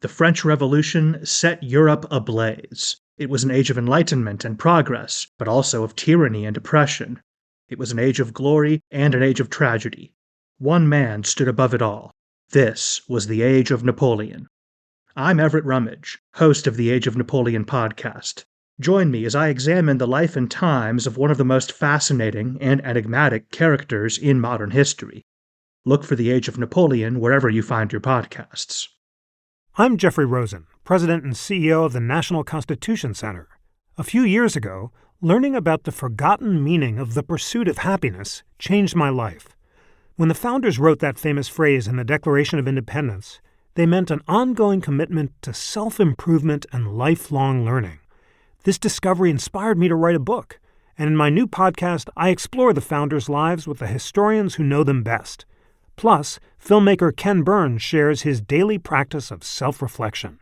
The French Revolution set Europe ablaze. It was an age of enlightenment and progress, but also of tyranny and oppression. It was an age of glory and an age of tragedy. One man stood above it all. This was the Age of Napoleon. I'm Everett Rummage, host of the Age of Napoleon podcast. Join me as I examine the life and times of one of the most fascinating and enigmatic characters in modern history. Look for the Age of Napoleon wherever you find your podcasts. I'm Jeffrey Rosen, President and CEO of the National Constitution Center. A few years ago, learning about the forgotten meaning of the pursuit of happiness changed my life. When the founders wrote that famous phrase in the Declaration of Independence, they meant an ongoing commitment to self-improvement and lifelong learning. This discovery inspired me to write a book, and in my new podcast, I explore the founders' lives with the historians who know them best. Plus, filmmaker Ken Burns shares his daily practice of self-reflection.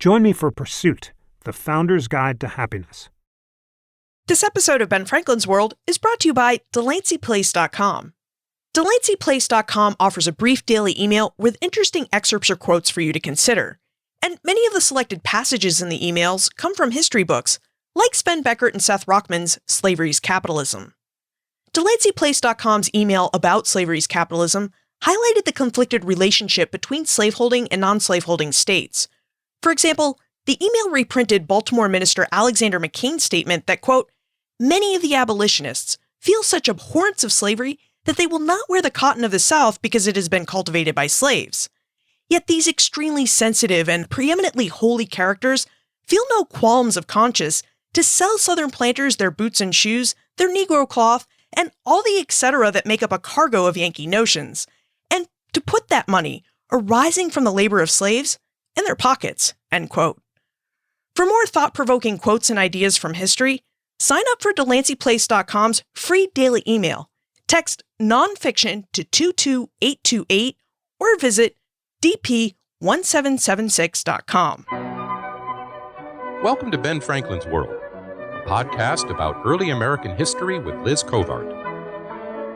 Join me for Pursuit, the Founder's Guide to Happiness. This episode of Ben Franklin's World is brought to you by DelanceyPlace.com. DelanceyPlace.com offers a brief daily email with interesting excerpts or quotes for you to consider. And many of the selected passages in the emails come from history books, like Sven Beckert and Seth Rockman's Slavery's Capitalism. DelanceyPlace.com's email about slavery's capitalism highlighted the conflicted relationship between slaveholding and non-slaveholding states. For example, the email reprinted Baltimore Minister Alexander McCain's statement that, quote, "Many of the abolitionists feel such abhorrence of slavery that they will not wear the cotton of the South because it has been cultivated by slaves. Yet these extremely sensitive and preeminently holy characters feel no qualms of conscience to sell Southern planters their boots and shoes, their Negro cloth, and all the etc. that make up a cargo of Yankee notions, and to put that money, arising from the labor of slaves, in their pockets," end quote. For more thought-provoking quotes and ideas from history, sign up for DelanceyPlace.com's free daily email. Text nonfiction to 22828 or visit dp1776.com. Welcome to Ben Franklin's World, a podcast about early American history with Liz Covart.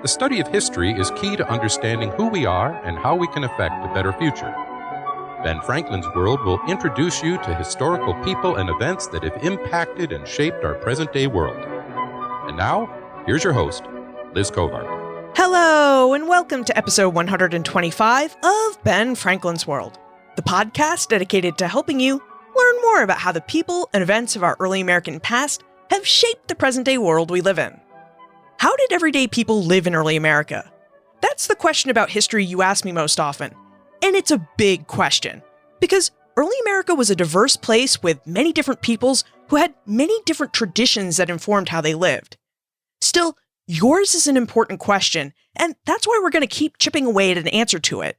The study of history is key to understanding who we are and how we can affect a better future. Ben Franklin's World will introduce you to historical people and events that have impacted and shaped our present-day world. And now, here's your host, Liz Covart. Hello, and welcome to episode 125 of Ben Franklin's World, the podcast dedicated to helping you learn more about how the people and events of our early American past have shaped the present-day world we live in. How did everyday people live in early America? That's the question about history you ask me most often. And it's a big question, because early America was a diverse place with many different peoples who had many different traditions that informed how they lived. Still, yours is an important question, and that's why we're going to keep chipping away at an answer to it.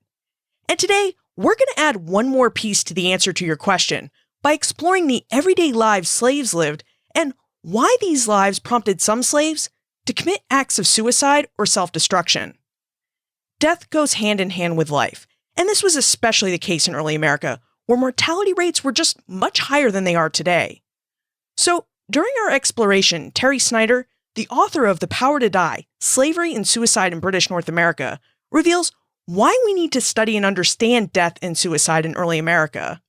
And today, we're going to add one more piece to the answer to your question by exploring the everyday lives slaves lived and why these lives prompted some slaves to commit acts of suicide or self-destruction. Death goes hand in hand with life, and this was especially the case in early America, where mortality rates were just much higher than they are today. So, during our exploration, Terry Snyder, the author of The Power to Die, Slavery and Suicide in British North America, reveals why we need to study and understand death and suicide in early America,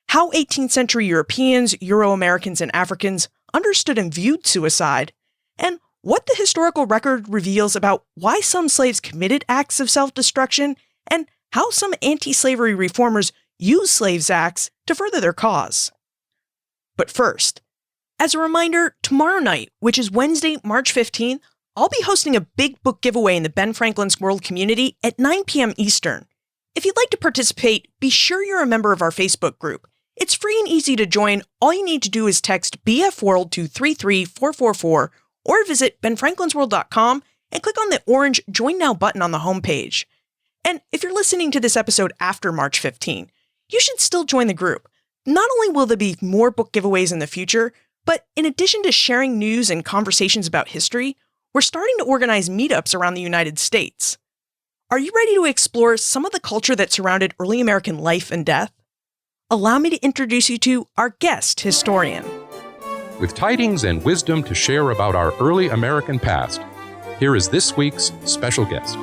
how 18th century Europeans, Euro-Americans, and Africans understood and viewed suicide, and what the historical record reveals about why some slaves committed acts of self-destruction, and how some anti-slavery reformers used slaves' acts to further their cause. But first, as a reminder, tomorrow night, which is Wednesday, March 15th, I'll be hosting a big book giveaway in the Ben Franklin's World community at 9 p.m. Eastern. If you'd like to participate, be sure you're a member of our Facebook group. It's free and easy to join. All you need to do is text BFWorld to 33444 or visit benfranklinsworld.com and click on the orange Join Now button on the homepage. And if you're listening to this episode after March 15, you should still join the group. Not only will there be more book giveaways in the future, but in addition to sharing news and conversations about history, we're starting to organize meetups around the United States. Are you ready to explore some of the culture that surrounded early American life and death? Allow me to introduce you to our guest historian. With tidings and wisdom to share about our early American past, here is this week's special guest.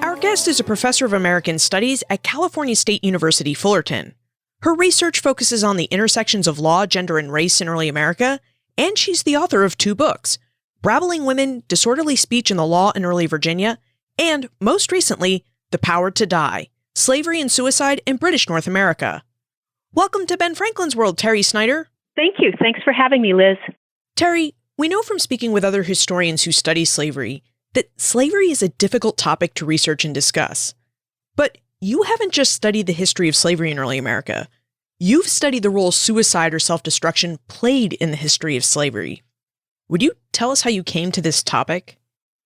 Our guest is a professor of American Studies at California State University, Fullerton. Her research focuses on the intersections of law, gender, and race in early America, and she's the author of 2 books, Brabbling Women, Disorderly Speech in the Law in Early Virginia, and, most recently, The Power to Die, Slavery and Suicide in British North America. Welcome to Ben Franklin's World, Terry Snyder. Thank you. Thanks for having me, Liz. Terry, we know from speaking with other historians who study slavery that slavery is a difficult topic to research and discuss. But you haven't just studied the history of slavery in early America. You've studied the role suicide or self-destruction played in the history of slavery. Would you tell us how you came to this topic?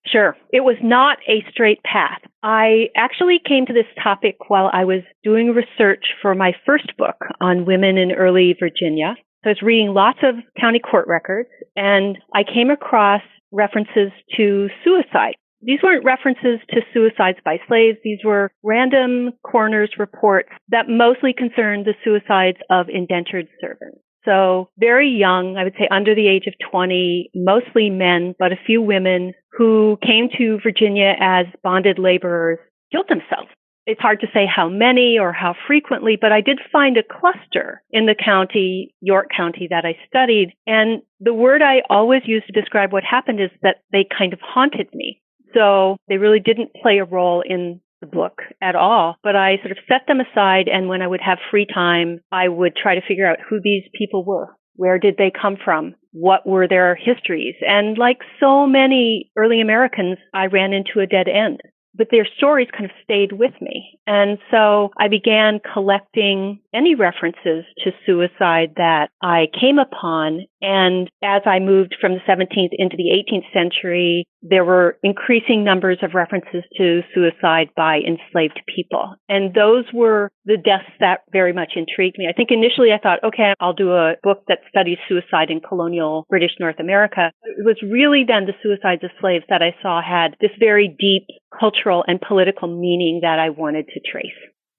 Sure. It was not a straight path. I actually came to this topic while I was doing research for my first book on women in early Virginia. So I was reading lots of county court records, and I came across references to suicide. These weren't references to suicides by slaves. These were random coroner's reports that mostly concerned the suicides of indentured servants. So very young, I would say under the age of 20, mostly men, but a few women who came to Virginia as bonded laborers killed themselves. It's hard to say how many or how frequently, but I did find a cluster in the county, York County, that I studied. And the word I always use to describe what happened is that they kind of haunted me. So they really didn't play a role in the book at all, but I sort of set them aside, and when I would have free time, I would try to figure out who these people were. Where did they come from? What were their histories? And like so many early Americans, I ran into a dead end. But their stories kind of stayed with me. And so I began collecting any references to suicide that I came upon. And as I moved from the 17th into the 18th century, there were increasing numbers of references to suicide by enslaved people. And those were the deaths that very much intrigued me. I think initially I thought, okay, I'll do a book that studies suicide in colonial British North America. It was really then the suicides of slaves that I saw had this very deep cultural and political meaning that I wanted to trace.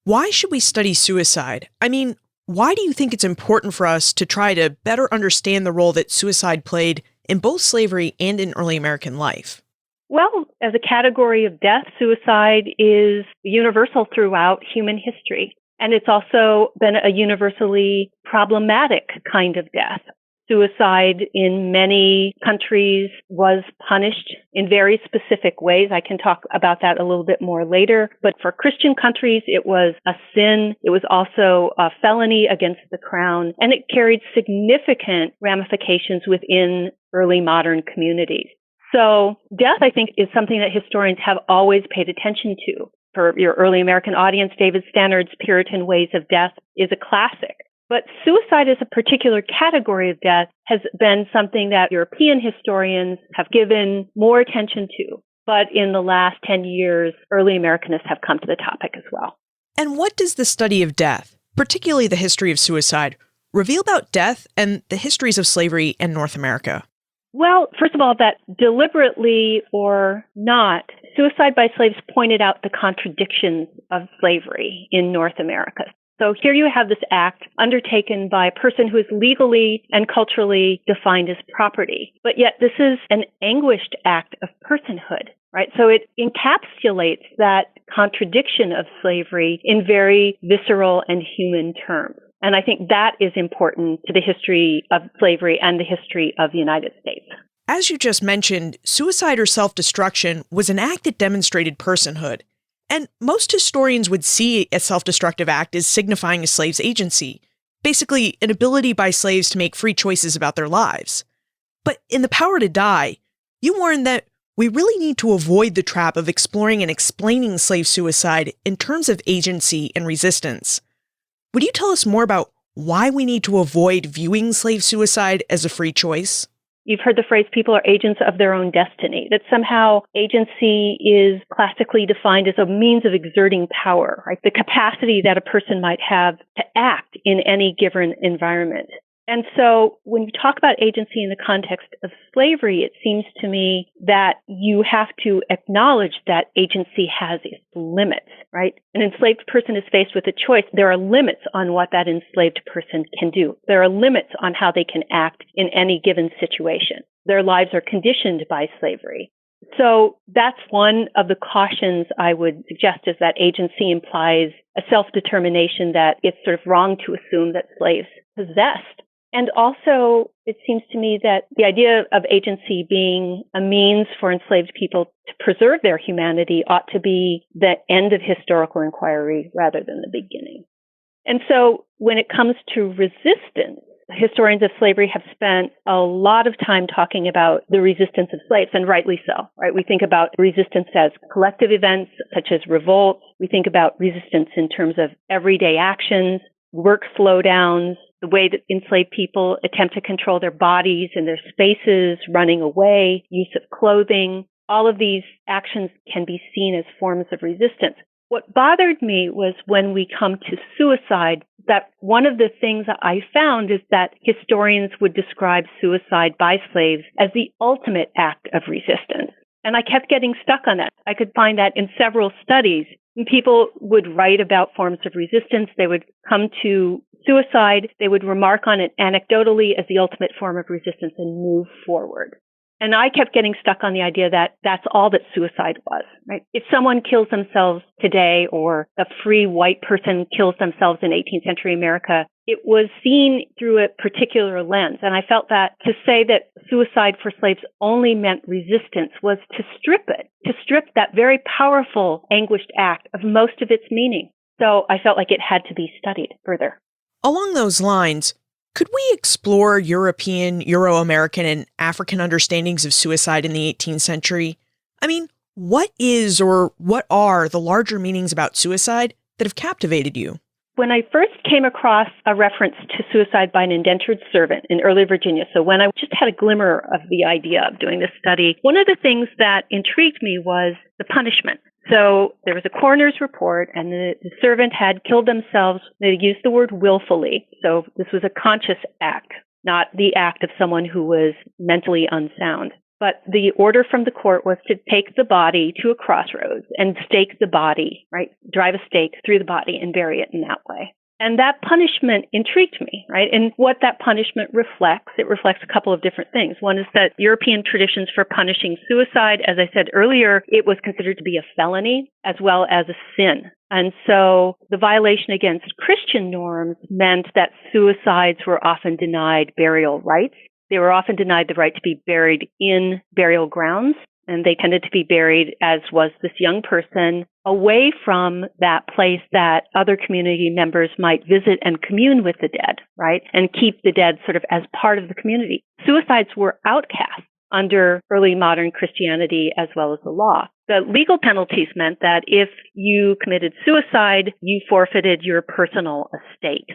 Why should we study suicide? I mean, why do you think it's important for us to try to better understand the role that suicide played in both slavery and in early American life? Well, as a category of death, suicide is universal throughout human history. And it's also been a universally problematic kind of death. Suicide in many countries was punished in very specific ways. I can talk about that a little bit more later. But for Christian countries, it was a sin. It was also a felony against the crown. And it carried significant ramifications within early modern communities. So death, I think, is something that historians have always paid attention to. For your early American audience, David Stannard's Puritan Ways of Death is a classic. But suicide as a particular category of death has been something that European historians have given more attention to. But in the last 10 years, early Americanists have come to the topic as well. And what does the study of death, particularly the history of suicide, reveal about death and the histories of slavery in North America? Well, first of all, that deliberately or not, suicide by slaves pointed out the contradictions of slavery in North America. So here you have this act undertaken by a person who is legally and culturally defined as property. But yet this is an anguished act of personhood, right? So it encapsulates that contradiction of slavery in very visceral and human terms. And I think that is important to the history of slavery and the history of the United States. As you just mentioned, suicide or self-destruction was an act that demonstrated personhood. And most historians would see a self-destructive act as signifying a slave's agency, basically an ability by slaves to make free choices about their lives. But in The Power to Die, you warn that we really need to avoid the trap of exploring and explaining slave suicide in terms of agency and resistance. Would you tell us more about why we need to avoid viewing slave suicide as a free choice? You've heard the phrase, people are agents of their own destiny, that somehow agency is classically defined as a means of exerting power, right? The capacity that a person might have to act in any given environment. And so when you talk about agency in the context of slavery, it seems to me that you have to acknowledge that agency has its limits, right? An enslaved person is faced with a choice. There are limits on what that enslaved person can do. There are limits on how they can act in any given situation. Their lives are conditioned by slavery. So that's one of the cautions I would suggest, is that agency implies a self-determination that it's sort of wrong to assume that slaves possessed. And also, it seems to me that the idea of agency being a means for enslaved people to preserve their humanity ought to be the end of historical inquiry rather than the beginning. And so when it comes to resistance, historians of slavery have spent a lot of time talking about the resistance of slaves, and rightly so, right? We think about resistance as collective events such as revolts. We think about resistance in terms of everyday actions, work slowdowns, the way that enslaved people attempt to control their bodies and their spaces, running away, use of clothing. All of these actions can be seen as forms of resistance. What bothered me was when we come to suicide, that one of the things that I found is that historians would describe suicide by slaves as the ultimate act of resistance. And I kept getting stuck on that. I could find that in several studies. And people would write about forms of resistance. They would come to suicide. They would remark on it anecdotally as the ultimate form of resistance and move forward. And I kept getting stuck on the idea that that's all that suicide was, right? If someone kills themselves today, or a free white person kills themselves in 18th century America, it was seen through a particular lens. And I felt that to say that suicide for slaves only meant resistance was to strip it, to strip that very powerful, anguished act of most of its meaning. So I felt like it had to be studied further. Along those lines, could we explore European, Euro-American, and African understandings of suicide in the 18th century? I mean, what is or what are the larger meanings about suicide that have captivated you? When I first came across a reference to suicide by an indentured servant in early Virginia, so when I just had a glimmer of the idea of doing this study, one of the things that intrigued me was the punishment. So there was a coroner's report, and the servant had killed themselves. They used the word willfully. So this was a conscious act, not the act of someone who was mentally unsound. But the order from the court was to take the body to a crossroads and stake the body, right? Drive a stake through the body and bury it in that way. And that punishment intrigued me, right? And what that punishment reflects, it reflects a couple of different things. One is that European traditions for punishing suicide, as I said earlier, it was considered to be a felony as well as a sin. And so the violation against Christian norms meant that suicides were often denied burial rights. They were often denied the right to be buried in burial grounds, and they tended to be buried, as was this young person, away from that place that other community members might visit and commune with the dead, right? And keep the dead sort of as part of the community. Suicides were outcast under early modern Christianity as well as the law. The legal penalties meant that if you committed suicide, you forfeited your personal estate.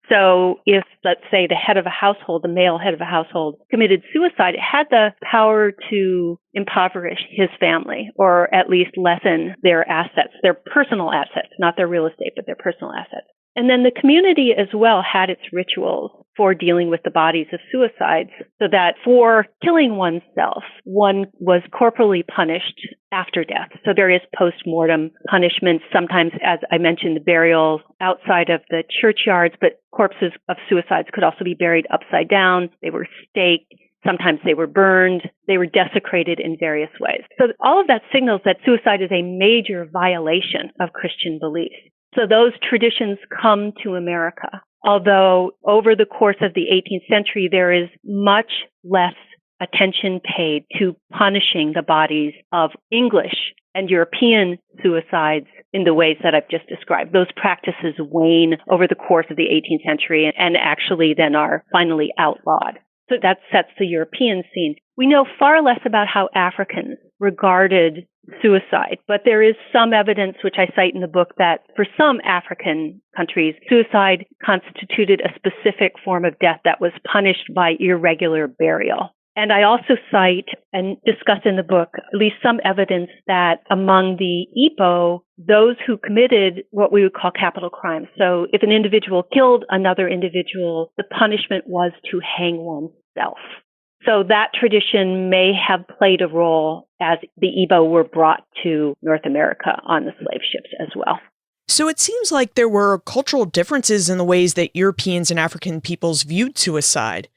So if, let's say, the head of a household, the male head of a household, committed suicide, it had the power to impoverish his family, or at least lessen their assets, their personal assets, not their real estate, but their personal assets. And then the community as well had its rituals for dealing with the bodies of suicides, so that for killing oneself, one was corporally punished after death. So various post-mortem punishments, sometimes, as I mentioned, the burials outside of the churchyards, but corpses of suicides could also be buried upside down. They were staked. Sometimes they were burned. They were desecrated in various ways. So all of that signals that suicide is a major violation of Christian beliefs. So those traditions come to America, although over the course of the 18th century, there is much less attention paid to punishing the bodies of English and European suicides in the ways that I've just described. Those practices wane over the course of the 18th century and actually then are finally outlawed. So that sets the European scene. We know far less about how Africans regarded suicide, but there is some evidence, which I cite in the book, that for some African countries, suicide constituted a specific form of death that was punished by irregular burial. And I also cite and discuss in the book at least some evidence that among the Igbo, those who committed what we would call capital crimes. So if an individual killed another individual, the punishment was to hang oneself. So that tradition may have played a role as the Igbo were brought to North America on the slave ships as well. So it seems like there were cultural differences in the ways that Europeans and African peoples viewed suicide.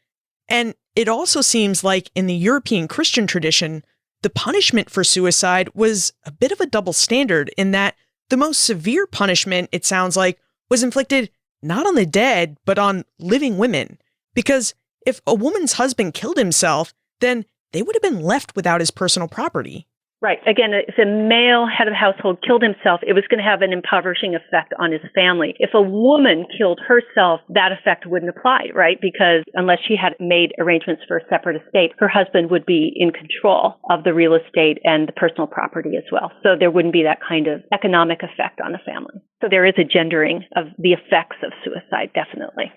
And it also seems like in the European Christian tradition, the punishment for suicide was a bit of a double standard in that the most severe punishment, it sounds like, was inflicted not on the dead, but on living women. Because if a woman's husband killed himself, then they would have been left without his personal property. Right. Again, if a male head of household killed himself, it was going to have an impoverishing effect on his family. If a woman killed herself, that effect wouldn't apply, right? Because unless she had made arrangements for a separate estate, her husband would be in control of the real estate and the personal property as well. So there wouldn't be that kind of economic effect on the family. So there is a gendering of the effects of suicide, definitely.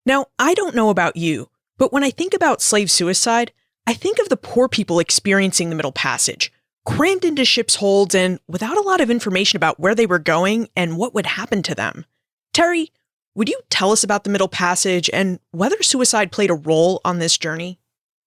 Now, I don't know about you, but when I think about slave suicide, I think of the poor people experiencing the Middle Passage, crammed into ships' holds and without a lot of information about where they were going and what would happen to them. Terry, would you tell us about the Middle Passage and whether suicide played a role on this journey?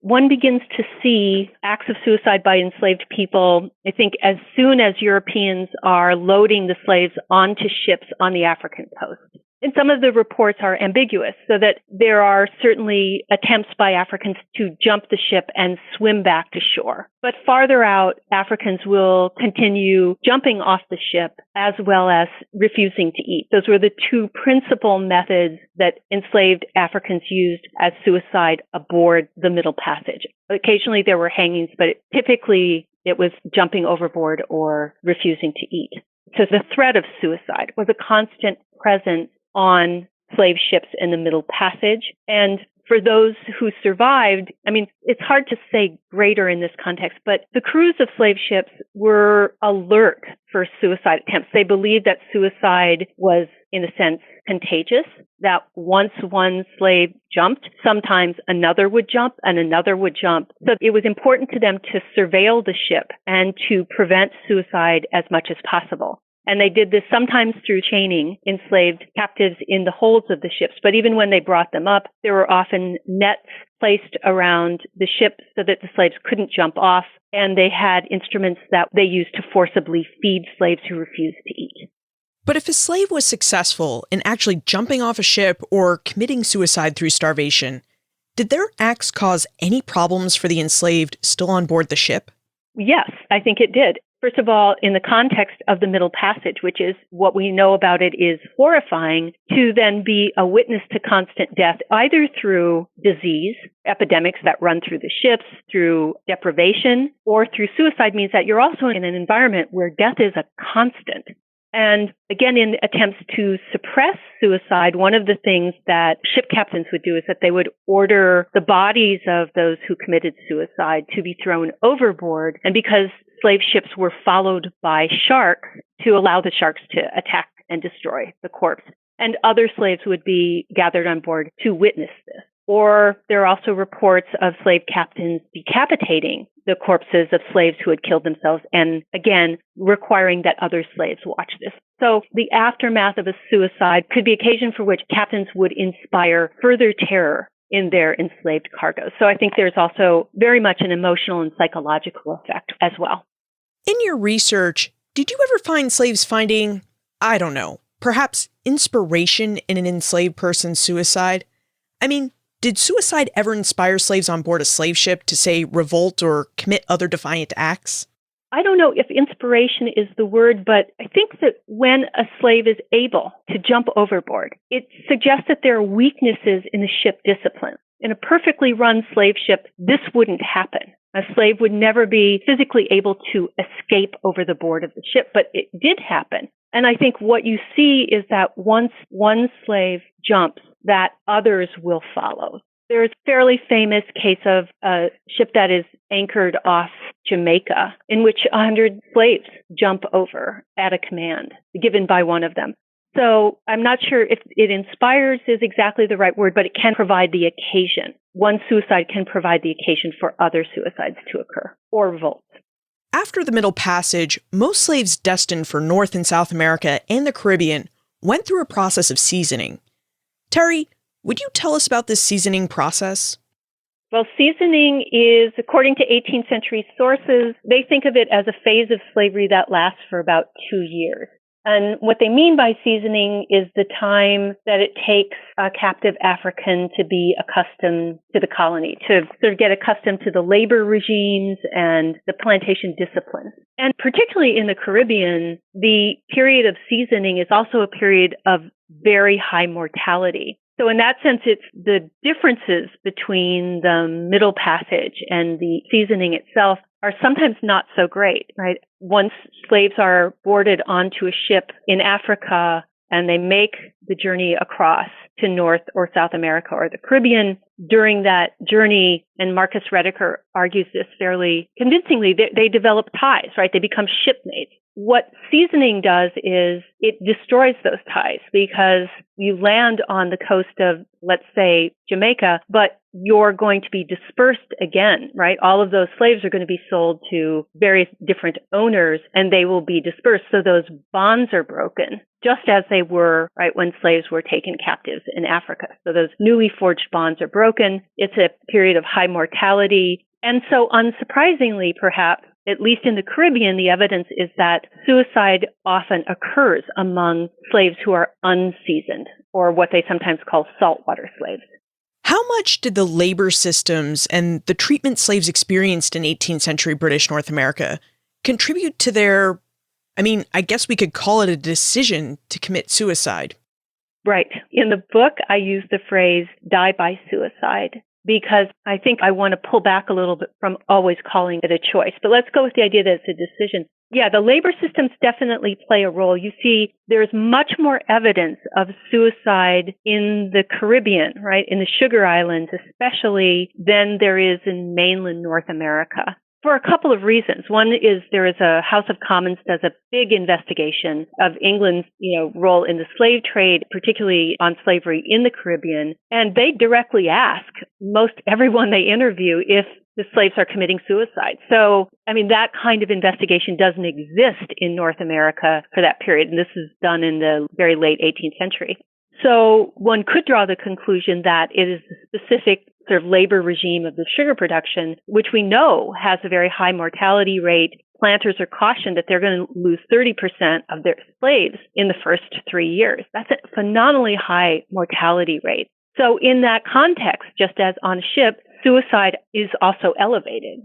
One begins to see acts of suicide by enslaved people, I think, as soon as Europeans are loading the slaves onto ships on the African coast. And some of the reports are ambiguous, so that there are certainly attempts by Africans to jump the ship and swim back to shore. But farther out, Africans will continue jumping off the ship as well as refusing to eat. Those were the two principal methods that enslaved Africans used as suicide aboard the Middle Passage. Occasionally there were hangings, but typically it was jumping overboard or refusing to eat. So the threat of suicide was a constant presence on slave ships in the Middle Passage. And for those who survived, I mean, it's hard to say greater in this context, but the crews of slave ships were alert for suicide attempts. They believed that suicide was, in a sense, contagious, that once one slave jumped, sometimes another would jump and another would jump. So it was important to them to surveil the ship and to prevent suicide as much as possible. And they did this sometimes through chaining enslaved captives in the holds of the ships. But even when they brought them up, there were often nets placed around the ship so that the slaves couldn't jump off. And they had instruments that they used to forcibly feed slaves who refused to eat. But if a slave was successful in actually jumping off a ship or committing suicide through starvation, did their acts cause any problems for the enslaved still on board the ship? Yes, I think it did. First of all, in the context of the Middle Passage, which is what we know about it is horrifying, to then be a witness to constant death, either through disease, epidemics that run through the ships, through deprivation, or through suicide means that you're also in an environment where death is a constant. And again, in attempts to suppress suicide, one of the things that ship captains would do is that they would order the bodies of those who committed suicide to be thrown overboard. And because slave ships were followed by sharks, to allow the sharks to attack and destroy the corpse. And other slaves would be gathered on board to witness this. Or there are also reports of slave captains decapitating the corpses of slaves who had killed themselves, and again, requiring that other slaves watch this. So the aftermath of a suicide could be occasion for which captains would inspire further terror in their enslaved cargoes. So I think there's also very much an emotional and psychological effect as well. In your research, did you ever find slaves finding, I don't know, perhaps inspiration in an enslaved person's suicide? I mean, did suicide ever inspire slaves on board a slave ship to, say, revolt or commit other defiant acts? I don't know if inspiration is the word, but I think that when a slave is able to jump overboard, it suggests that there are weaknesses in the ship discipline. In a perfectly run slave ship, this wouldn't happen. A slave would never be physically able to escape over the board of the ship, but it did happen. And I think what you see is that once one slave jumps, that others will follow. There's a fairly famous case of a ship that is anchored off Jamaica in which 100 slaves jump over at a command given by one of them. So I'm not sure if it inspires is exactly the right word, but it can provide the occasion. One suicide can provide the occasion for other suicides to occur or revolts. After the Middle Passage, most slaves destined for North and South America and the Caribbean went through a process of seasoning. Terry, would you tell us about this seasoning process? Well, seasoning is, according to 18th century sources, they think of it as a phase of slavery that lasts for about 2 years. And what they mean by seasoning is the time that it takes a captive African to be accustomed to the colony, to sort of get accustomed to the labor regimes and the plantation discipline. And particularly in the Caribbean, the period of seasoning is also a period of very high mortality. So in that sense, it's the differences between the Middle Passage and the seasoning itself are sometimes not so great, right? Once slaves are boarded onto a ship in Africa and they make the journey across to North or South America or the Caribbean, during that journey, and Marcus Rediker argues this fairly convincingly, they develop ties, right? They become shipmates. What seasoning does is it destroys those ties because you land on the coast of, let's say, Jamaica, but you're going to be dispersed again, right? All of those slaves are going to be sold to various different owners and they will be dispersed. So those bonds are broken, just as they were, right, when slaves were taken captives in Africa. So those newly forged bonds are broken. It's a period of high mortality. And so unsurprisingly, perhaps, at least in the Caribbean, the evidence is that suicide often occurs among slaves who are unseasoned, or what they sometimes call saltwater slaves. How much did the labor systems and the treatment slaves experienced in 18th century British North America contribute to their, I guess we could call it a decision to commit suicide? Right. In the book, I use the phrase die by suicide, because I think I want to pull back a little bit from always calling it a choice. But let's go with the idea that it's a decision. Yeah, the labor systems definitely play a role. You see, there's much more evidence of suicide in the Caribbean, right, in the Sugar Islands especially, than there is in mainland North America. For a couple of reasons. One is there is a House of Commons does a big investigation of England's, role in the slave trade, particularly on slavery in the Caribbean. And they directly ask most everyone they interview if the slaves are committing suicide. So, that kind of investigation doesn't exist in North America for that period. And this is done in the very late 18th century. So one could draw the conclusion that it is the specific sort of labor regime of the sugar production, which we know has a very high mortality rate. Planters are cautioned that they're going to lose 30% of their slaves in the first 3 years. That's a phenomenally high mortality rate. So in that context, just as on a ship, suicide is also elevated.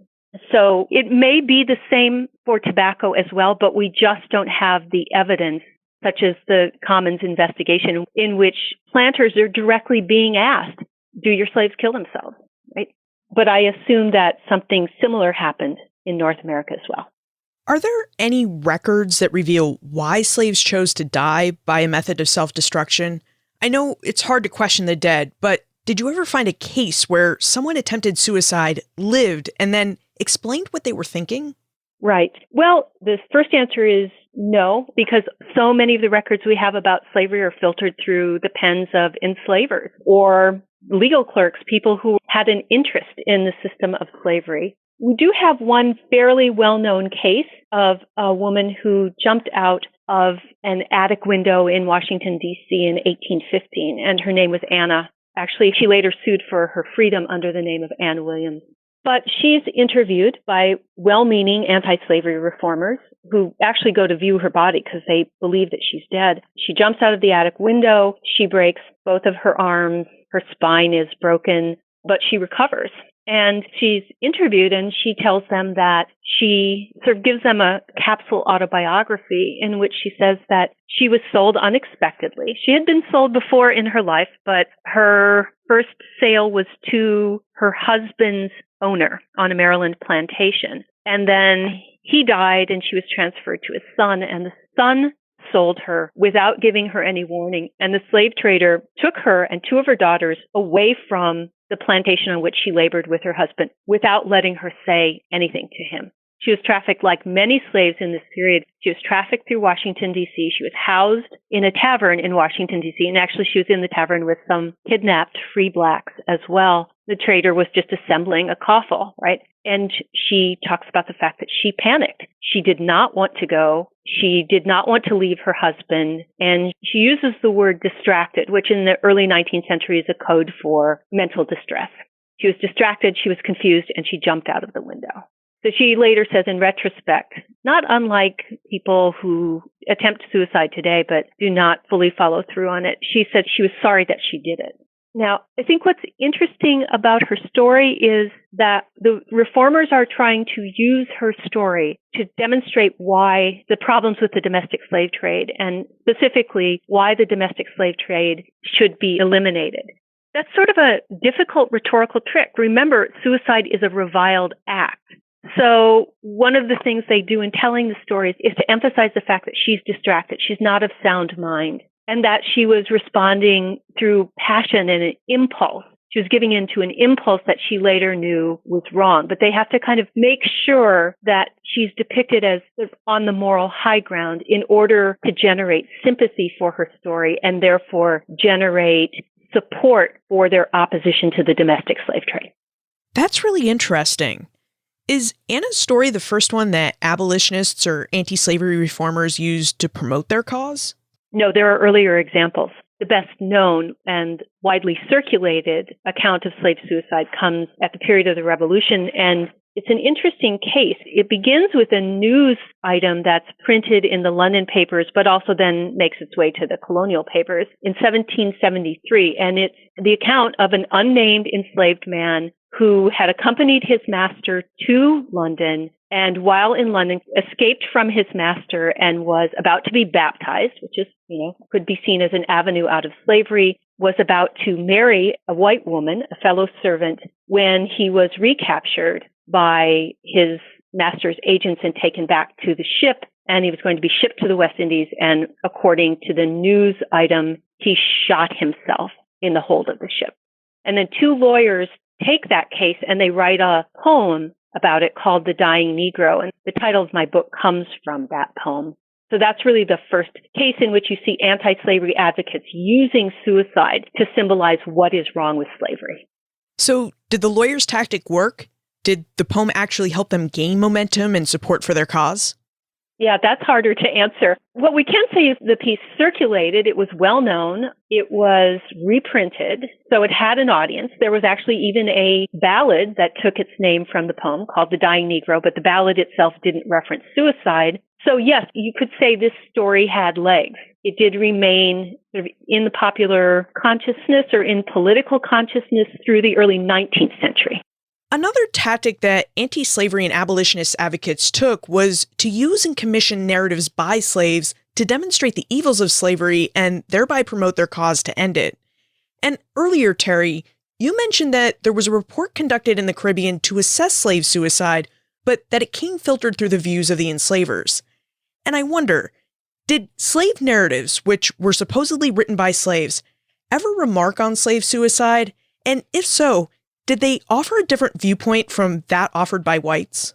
So it may be the same for tobacco as well, but we just don't have the evidence, such as the Commons investigation, in which planters are directly being asked, do your slaves kill themselves, right? But I assume that something similar happened in North America as well. Are there any records that reveal why slaves chose to die by a method of self-destruction? I know it's hard to question the dead, but did you ever find a case where someone attempted suicide, lived, and then explained what they were thinking? Right. Well, the first answer is no, because so many of the records we have about slavery are filtered through the pens of enslavers or legal clerks, people who had an interest in the system of slavery. We do have one fairly well-known case of a woman who jumped out of an attic window in Washington, D.C. in 1815, and her name was Anna. Actually, she later sued for her freedom under the name of Anne Williams. But she's interviewed by well-meaning anti-slavery reformers who actually go to view her body because they believe that she's dead. She jumps out of the attic window. She breaks both of her arms. Her spine is broken, but she recovers. And she's interviewed and she tells them that she sort of gives them a capsule autobiography in which she says that she was sold unexpectedly. She had been sold before in her life, but her first sale was to her husband's owner on a Maryland plantation. And then he died and she was transferred to his son, and the son sold her without giving her any warning. And the slave trader took her and two of her daughters away from the plantation on which she labored with her husband without letting her say anything to him. She was trafficked like many slaves in this period. She was trafficked through Washington, D.C. She was housed in a tavern in Washington, D.C. And actually, she was in the tavern with some kidnapped free blacks as well. The trader was just assembling a coffle, right? And she talks about the fact that she panicked. She did not want to go. She did not want to leave her husband. And she uses the word distracted, which in the early 19th century is a code for mental distress. She was distracted, she was confused, and she jumped out of the window. So she later says in retrospect, not unlike people who attempt suicide today but do not fully follow through on it, she said she was sorry that she did it. Now, I think what's interesting about her story is that the reformers are trying to use her story to demonstrate why the problems with the domestic slave trade, and specifically why the domestic slave trade should be eliminated. That's sort of a difficult rhetorical trick. Remember, suicide is a reviled act. So one of the things they do in telling the stories is to emphasize the fact that she's distracted, she's not of sound mind, and that she was responding through passion and an impulse. She was giving in to an impulse that she later knew was wrong. But they have to kind of make sure that she's depicted as on the moral high ground in order to generate sympathy for her story and therefore generate support for their opposition to the domestic slave trade. That's really interesting. Is Anna's story the first one that abolitionists or anti-slavery reformers used to promote their cause? No, there are earlier examples. The best known and widely circulated account of slave suicide comes at the period of the Revolution, and it's an interesting case. It begins with a news item that's printed in the London papers, but also then makes its way to the colonial papers in 1773, and it's the account of an unnamed enslaved man who had accompanied his master to London and while in London escaped from his master and was about to be baptized, which is, could be seen as an avenue out of slavery, was about to marry a white woman, a fellow servant, when he was recaptured by his master's agents and taken back to the ship. And he was going to be shipped to the West Indies. And according to the news item, he shot himself in the hold of the ship. And then two lawyers take that case and they write a poem about it called The Dying Negro. And the title of my book comes from that poem. So that's really the first case in which you see anti-slavery advocates using suicide to symbolize what is wrong with slavery. So did the lawyer's tactic work? Did the poem actually help them gain momentum and support for their cause? Yeah, that's harder to answer. What we can say is the piece circulated. It was well known. It was reprinted. So it had an audience. There was actually even a ballad that took its name from the poem called The Dying Negro, but the ballad itself didn't reference suicide. So yes, you could say this story had legs. It did remain sort of in the popular consciousness or in political consciousness through the early 19th century. Another tactic that anti-slavery and abolitionist advocates took was to use and commission narratives by slaves to demonstrate the evils of slavery and thereby promote their cause to end it. And earlier, Terry, you mentioned that there was a report conducted in the Caribbean to assess slave suicide, but that it came filtered through the views of the enslavers. And I wonder, did slave narratives, which were supposedly written by slaves, ever remark on slave suicide? And if so, did they offer a different viewpoint from that offered by whites?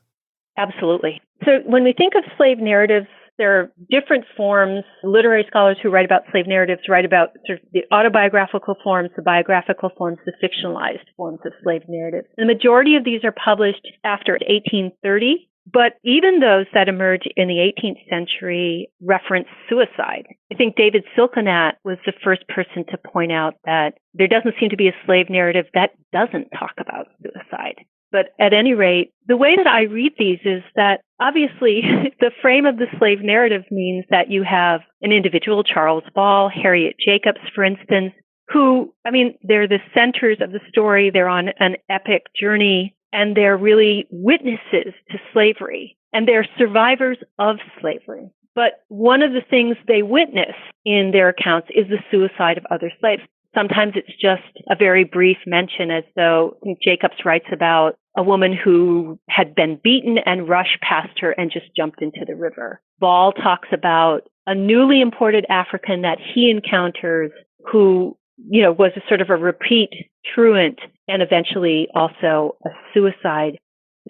Absolutely. So when we think of slave narratives, there are different forms. Literary scholars who write about slave narratives write about sort of the autobiographical forms, the biographical forms, the fictionalized forms of slave narratives. The majority of these are published after 1830. But even those that emerge in the 18th century reference suicide. I think David Silkenat was the first person to point out that there doesn't seem to be a slave narrative that doesn't talk about suicide. But at any rate, the way that I read these is that obviously the frame of the slave narrative means that you have an individual, Charles Ball, Harriet Jacobs, for instance, who, they're the centers of the story. They're on an epic journey. And they're really witnesses to slavery, and they're survivors of slavery. But one of the things they witness in their accounts is the suicide of other slaves. Sometimes it's just a very brief mention, as though Jacobs writes about a woman who had been beaten and rushed past her and just jumped into the river. Ball talks about a newly imported African that he encounters who was a sort of a repeat truant and eventually also a suicide.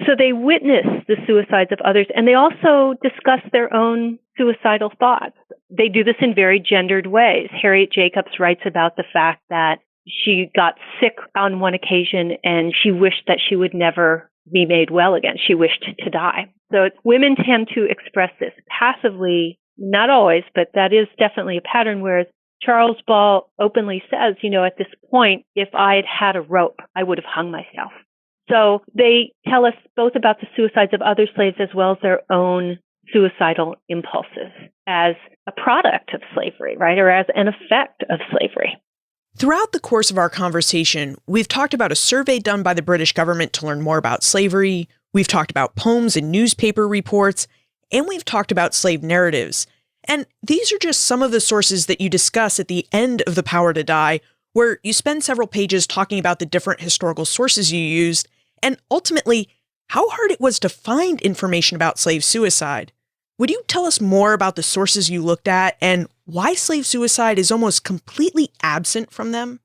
So they witness the suicides of others, and they also discuss their own suicidal thoughts. They do this in very gendered ways. Harriet Jacobs writes about the fact that she got sick on one occasion and she wished that she would never be made well again. She wished to die. So women tend to express this passively, not always, but that is definitely a pattern, whereas Charles Ball openly says, at this point, if I had had a rope, I would have hung myself. So they tell us both about the suicides of other slaves as well as their own suicidal impulses as a product of slavery, right? Or as an effect of slavery. Throughout the course of our conversation, we've talked about a survey done by the British government to learn more about slavery. We've talked about poems and newspaper reports, and we've talked about slave narratives. And these are just some of the sources that you discuss at the end of The Power to Die, where you spend several pages talking about the different historical sources you used, and ultimately, how hard it was to find information about slave suicide. Would you tell us more about the sources you looked at and why slave suicide is almost completely absent from them?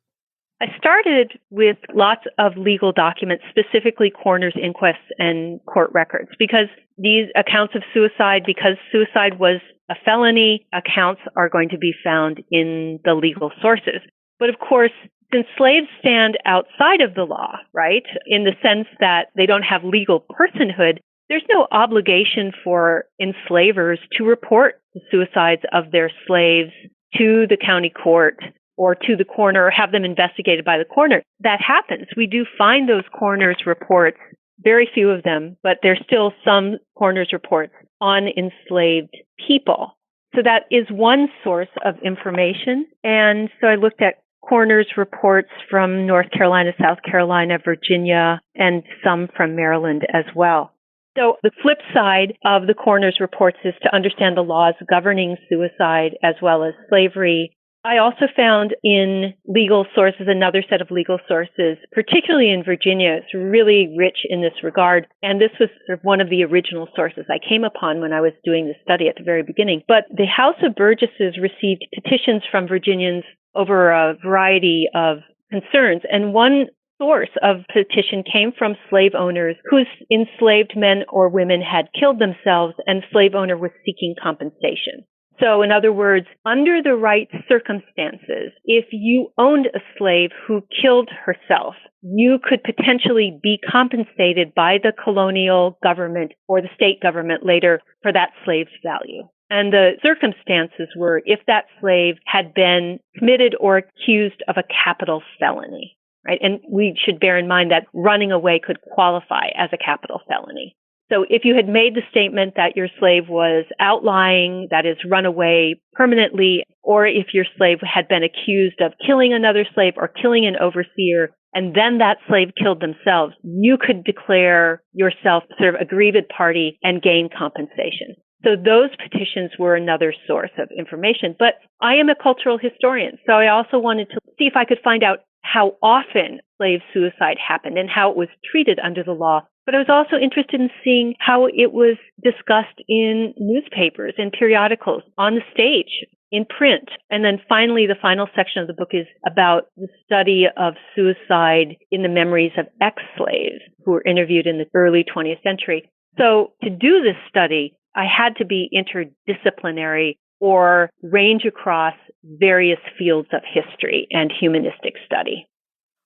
I started with lots of legal documents, specifically coroner's inquests and court records, because these accounts of suicide, because suicide was a felony, accounts are going to be found in the legal sources. But of course, since slaves stand outside of the law, right, in the sense that they don't have legal personhood, there's no obligation for enslavers to report the suicides of their slaves to the county court or to the coroner or have them investigated by the coroner. That happens. We do find those coroner's reports, very few of them, but there's still some coroner's reports on enslaved people. So that is one source of information. And so I looked at coroner's reports from North Carolina, South Carolina, Virginia, and some from Maryland as well. So the flip side of the coroner's reports is to understand the laws governing suicide as well as slavery. I also found in legal sources, another set of legal sources, particularly in Virginia. It's really rich in this regard. And this was sort of one of the original sources I came upon when I was doing this study at the very beginning. But the House of Burgesses received petitions from Virginians over a variety of concerns. And one source of petition came from slave owners whose enslaved men or women had killed themselves, and slave owner was seeking compensation. So in other words, under the right circumstances, if you owned a slave who killed herself, you could potentially be compensated by the colonial government or the state government later for that slave's value. And the circumstances were if that slave had been committed or accused of a capital felony, right? And we should bear in mind that running away could qualify as a capital felony. So if you had made the statement that your slave was outlying, that is, run away permanently, or if your slave had been accused of killing another slave or killing an overseer, and then that slave killed themselves, you could declare yourself sort of a aggrieved party and gain compensation. So those petitions were another source of information. But I am a cultural historian, so I also wanted to see if I could find out how often slave suicide happened and how it was treated under the law. But I was also interested in seeing how it was discussed in newspapers, in periodicals, on the stage, in print. And then finally, the final section of the book is about the study of suicide in the memories of ex-slaves who were interviewed in the early 20th century. So to do this study, I had to be interdisciplinary or range across various fields of history and humanistic study.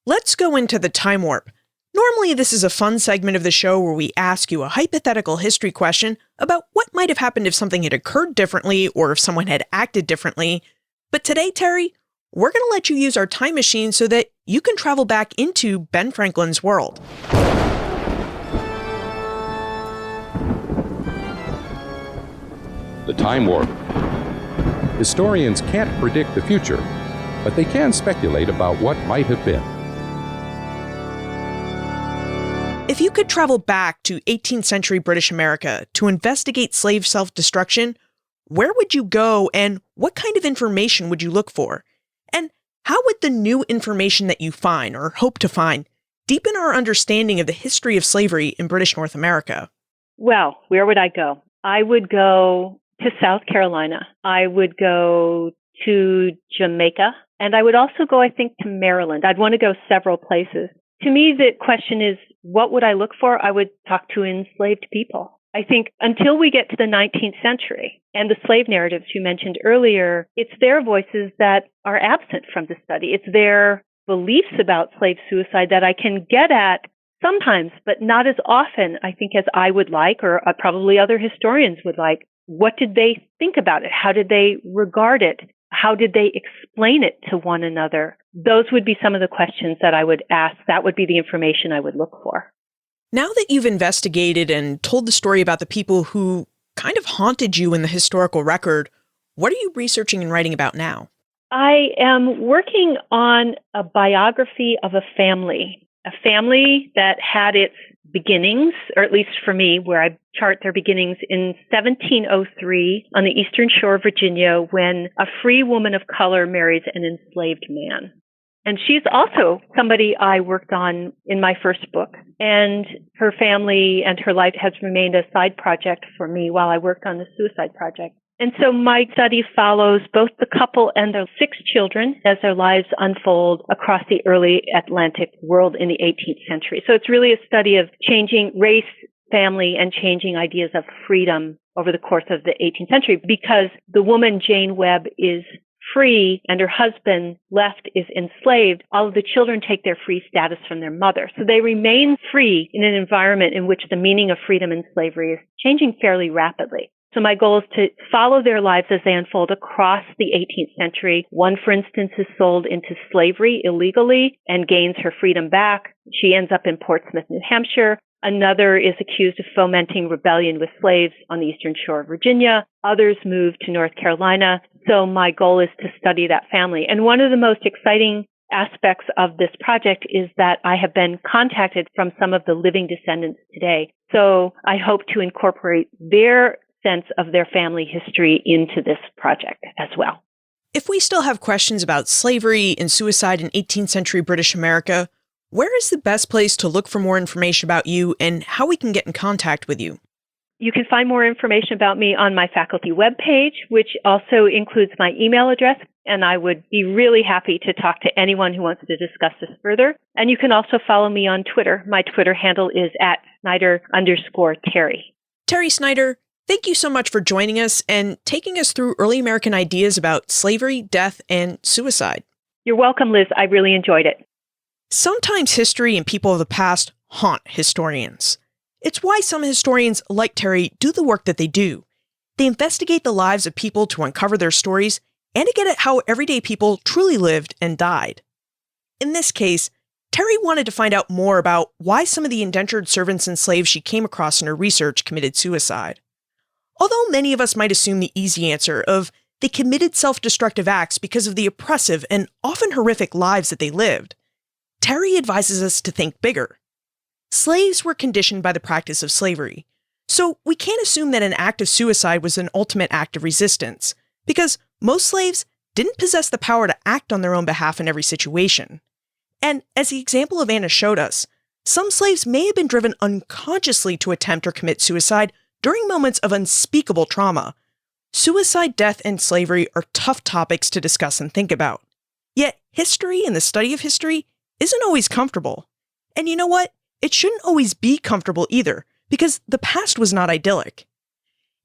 Let's go into the time warp. Normally, this is a fun segment of the show where we ask you a hypothetical history question about what might have happened if something had occurred differently or if someone had acted differently. But today, Terry, we're going to let you use our time machine so that you can travel back into Ben Franklin's world. The time warp. Historians can't predict the future, but they can speculate about what might have been. If you could travel back to 18th century British America to investigate slave self-destruction, where would you go and what kind of information would you look for? And how would the new information that you find or hope to find deepen our understanding of the history of slavery in British North America? Well, where would I go? I would go to South Carolina. I would go to Jamaica. And I would also go, I think, to Maryland. I'd want to go several places. To me, the question is, what would I look for? I would talk to enslaved people. I think until we get to the 19th century and the slave narratives you mentioned earlier, it's their voices that are absent from the study. It's their beliefs about slave suicide that I can get at sometimes, but not as often, I think, as I would like, or probably other historians would like. What did they think about it? How did they regard it? How did they explain it to one another? Those would be some of the questions that I would ask. That would be the information I would look for. Now that you've investigated and told the story about the people who kind of haunted you in the historical record, what are you researching and writing about now? I am working on a biography of a family that had its beginnings, or at least for me, where I chart their beginnings in 1703 on the eastern shore of Virginia when a free woman of color marries an enslaved man. And she's also somebody I worked on in my first book. And her family and her life has remained a side project for me while I worked on the suicide project. And so my study follows both the couple and their 6 children as their lives unfold across the early Atlantic world in the 18th century. So it's really a study of changing race, family, and changing ideas of freedom over the course of the 18th century, because the woman, Jane Webb, is free and her husband left is enslaved. All of the children take their free status from their mother. So they remain free in an environment in which the meaning of freedom and slavery is changing fairly rapidly. So my goal is to follow their lives as they unfold across the 18th century. One, for instance, is sold into slavery illegally and gains her freedom back. She ends up in Portsmouth, New Hampshire. Another is accused of fomenting rebellion with slaves on the eastern shore of Virginia. Others move to North Carolina. So my goal is to study that family. And one of the most exciting aspects of this project is that I have been contacted from some of the living descendants today. So I hope to incorporate their sense of their family history into this project as well. If we still have questions about slavery and suicide in 18th century British America, where is the best place to look for more information about you and how we can get in contact with you? You can find more information about me on my faculty webpage, which also includes my email address, and I would be really happy to talk to anyone who wants to discuss this further. And you can also follow me on Twitter. My Twitter handle is @Snyder_Terry. Terry Snyder, thank you so much for joining us and taking us through early American ideas about slavery, death, and suicide. You're welcome, Liz. I really enjoyed it. Sometimes history and people of the past haunt historians. It's why some historians, like Terry, do the work that they do. They investigate the lives of people to uncover their stories and to get at how everyday people truly lived and died. In this case, Terry wanted to find out more about why some of the indentured servants and slaves she came across in her research committed suicide. Although many of us might assume the easy answer of they committed self-destructive acts because of the oppressive and often horrific lives that they lived, Terry advises us to think bigger. Slaves were conditioned by the practice of slavery, so we can't assume that an act of suicide was an ultimate act of resistance, because most slaves didn't possess the power to act on their own behalf in every situation. And as the example of Anna showed us, some slaves may have been driven unconsciously to attempt or commit suicide during moments of unspeakable trauma. Suicide, death, and slavery are tough topics to discuss and think about. Yet history and the study of history isn't always comfortable. And you know what? It shouldn't always be comfortable either, because the past was not idyllic.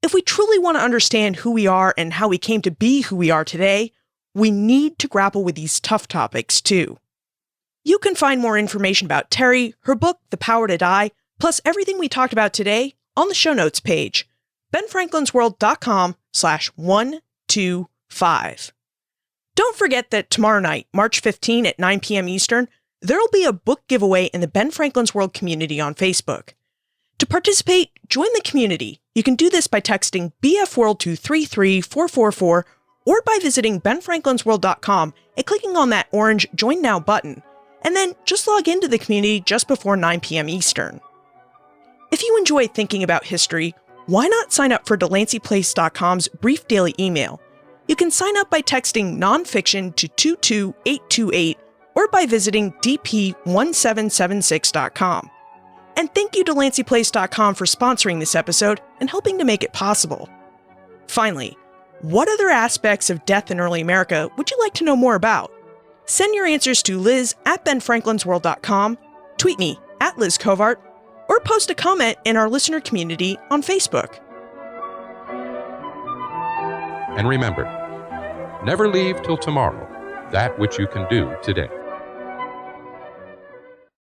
If we truly want to understand who we are and how we came to be who we are today, we need to grapple with these tough topics too. You can find more information about Terry, her book, The Power to Die, plus everything we talked about today on the show notes page, benfranklinsworld.com/125. Don't forget that tomorrow night, March 15 at 9 p.m. Eastern, there'll be a book giveaway in the Ben Franklin's World community on Facebook. To participate, join the community. You can do this by texting BFWorld to 33444 or by visiting benfranklinsworld.com and clicking on that orange Join Now button, and then just log into the community just before 9 p.m. Eastern. If you enjoy thinking about history, why not sign up for DelanceyPlace.com's brief daily email? You can sign up by texting nonfiction to 22828 or by visiting dp1776.com. And thank you to DelanceyPlace.com for sponsoring this episode and helping to make it possible. Finally, what other aspects of death in early America would you like to know more about? Send your answers to liz@benfranklinsworld.com, tweet me @LizCovart, or post a comment in our listener community on Facebook. And remember, never leave till tomorrow that which you can do today.